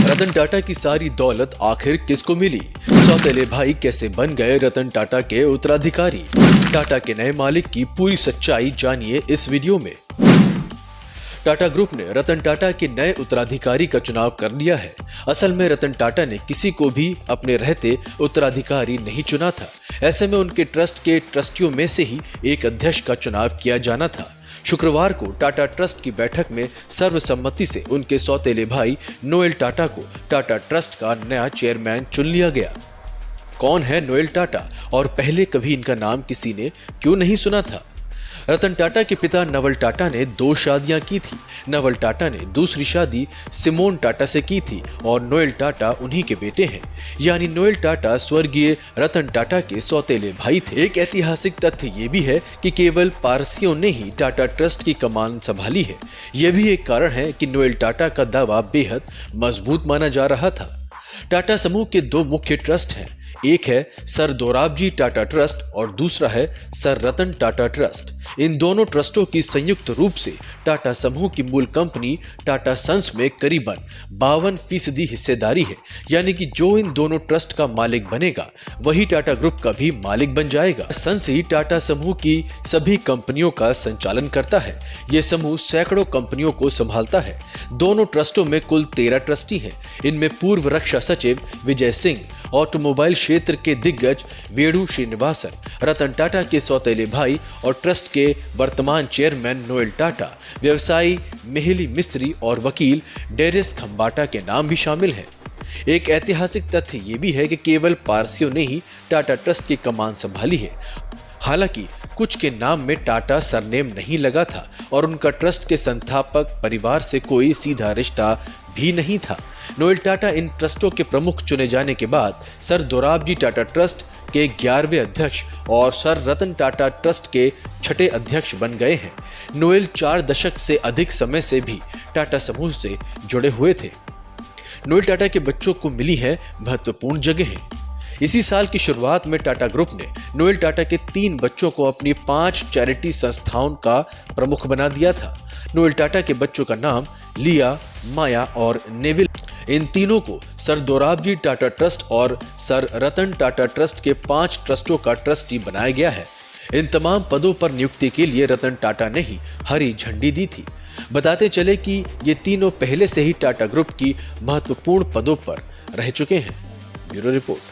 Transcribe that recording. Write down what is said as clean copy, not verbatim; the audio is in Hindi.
रतन टाटा की सारी दौलत आखिर किसको मिली? सौतेले भाई कैसे बन गए रतन टाटा के उत्तराधिकारी? टाटा के नए मालिक की पूरी सच्चाई जानिए इस वीडियो में। टाटा ग्रुप ने रतन टाटा के नए उत्तराधिकारी का चुनाव कर लिया है। असल में रतन टाटा ने किसी को भी अपने रहते उत्तराधिकारी नहीं चुना था। ऐसे में उनके ट्रस्ट के ट्रस्टियों में से ही एक अध्यक्ष का चुनाव किया जाना था। शुक्रवार को टाटा ट्रस्ट की बैठक में सर्वसम्मति से उनके सौतेले भाई नोएल टाटा को टाटा ट्रस्ट का नया चेयरमैन चुन लिया गया। कौन है नोएल टाटा और पहले कभी इनका नाम किसी ने क्यों नहीं सुना था? रतन टाटा के पिता नवल टाटा ने 2 शादियां की थी। नवल टाटा ने दूसरी शादी सिमोन टाटा से की थी और नोएल टाटा उन्हीं के बेटे हैं। यानी नोएल टाटा स्वर्गीय रतन टाटा के सौतेले भाई थे। एक ऐतिहासिक तथ्य ये भी है कि केवल पारसियों ने ही टाटा ट्रस्ट की कमान संभाली है। यह भी एक कारण है कि नोएल टाटा का दावा बेहद मजबूत माना जा रहा था। टाटा समूह के 2 मुख्य ट्रस्ट हैं। एक है सर दोराबजी टाटा ट्रस्ट और दूसरा है सर रतन टाटा ट्रस्ट। इन दोनों ट्रस्टों की संयुक्त रूप से टाटा समूह की मूल कंपनी टाटा सन्स में करीबन 52% हिस्सेदारी है। यानी कि जो इन दोनों ट्रस्ट का मालिक बनेगा वही टाटा ग्रुप का भी मालिक बन जाएगा। सन्स ही टाटा समूह की सभी कंपनियों का संचालन करता है। यह समूह सैकड़ों कंपनियों को संभालता है। दोनों ट्रस्टों में कुल 13 ट्रस्टी हैं। इनमें पूर्व रक्षा सचिव विजय सिंह, ऑटोमोबाइल क्षेत्र के दिग्गज वेणु श्रीनिवासन, रतन टाटा के सौतेले भाई और ट्रस्ट के वर्तमान चेयरमैन नोएल टाटा, व्यवसायी मेहली मिस्त्री और वकील डेरिस खंबाटा के नाम भी शामिल हैं। एक ऐतिहासिक तथ्य ये भी है कि केवल पारसियों ने ही टाटा ट्रस्ट की कमान संभाली है। हालांकि कुछ के नाम में टाटा सरनेम नहीं लगा था और उनका ट्रस्ट के संस्थापक परिवार से कोई सीधा रिश्ता भी नहीं था। नोएल टाटा इन ट्रस्टों के प्रमुख चुने जाने के बाद सर दोराबजी टाटा ट्रस्ट के 11वें अध्यक्ष और सर रतन टाटा ट्रस्ट के 6ठे अध्यक्ष बन गए हैं। नोएल 4 दशक से अधिक समय से भी टाटा समूह से जुड़े हुए थे। नोएल टाटा के बच्चों को मिली है महत्वपूर्ण जगहें। इसी साल की शुरुआत में टाटा ग्रुप ने नोएल टाटा के 3 बच्चों को अपनी 5 चैरिटी संस्थाओं का प्रमुख बना दिया था। नोएल टाटा के बच्चों का नाम लिया, माया और नेविल। इन तीनों को सर दोराबजी टाटा ट्रस्ट और सर रतन टाटा ट्रस्ट के 5 ट्रस्टों का ट्रस्टी बनाया गया है। इन तमाम पदों पर नियुक्ति के लिए रतन टाटा ने ही हरी झंडी दी थी। बताते चले कि ये तीनों पहले से ही टाटा ग्रुप की महत्वपूर्ण पदों पर रह चुके हैं। Bureau report.